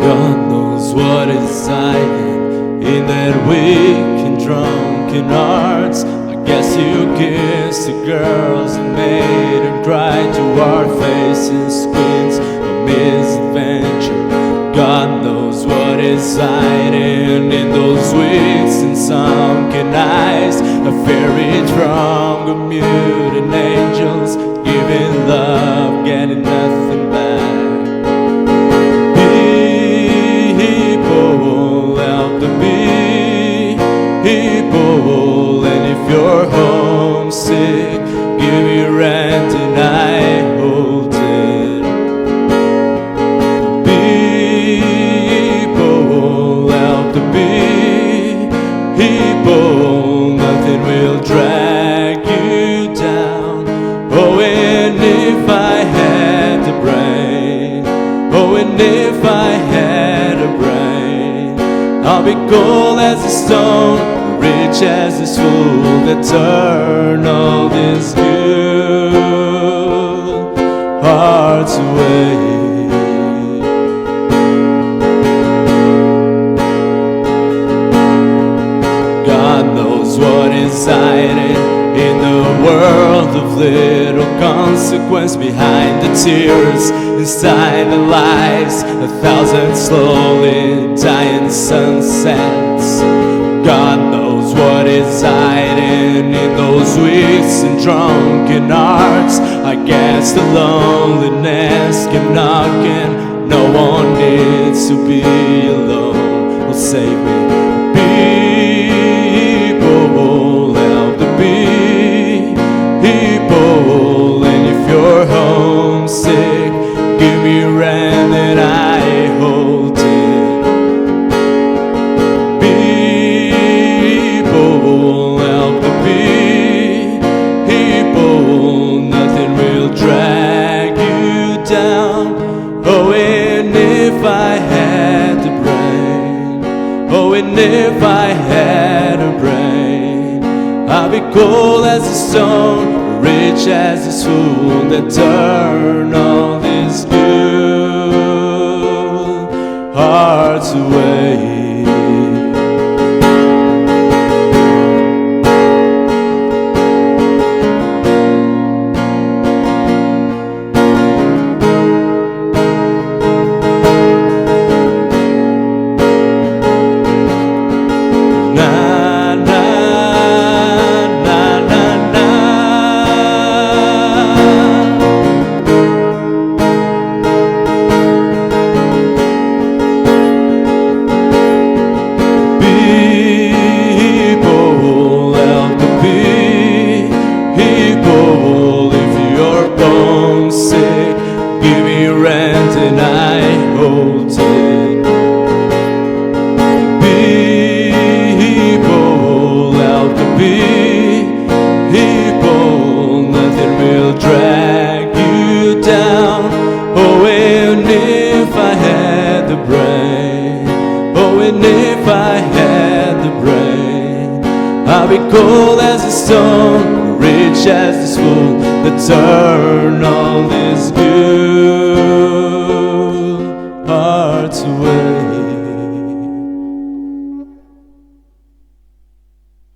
God knows what is hiding in that weak and drunken hearts. I guess you kissed the girls and made them cry to our faces, queens of misadventure. God knows what is hiding in those weak and sunken eyes. A fairy from muted angels, giving love, getting nothing back. People, help the people, and if you're homesick, give me rent and I hold it. People, help the people, nothing will drag you down. Oh, and if I had the brain, oh, and if I had a brain, I'll be cold as a stone, rich as this fool that turn all these good hearts away. God knows what is hiding in the world of little consequence, behind the tears, inside the lies, 1,000 slowly dying sunsets. God knows what is hiding in those weak and drunken hearts. I guess the loneliness kept knocking. No one needs to be alone. Will save me. People, help the people, and if you're homesick, give me rent and I hold it. People, help the people, nothing will drag you down. Oh, and if I had the brain, oh, and if I had a brain, I'll be cold as a stone, rich as this fool that turn all these good hearts away. Give me rent and I hold it. People, help the people, nothing will drag you down. Oh, and if I had the brain, oh, and if I had the brain, I'll be cold as a stone, rich as this fool that turn all these good hearts away.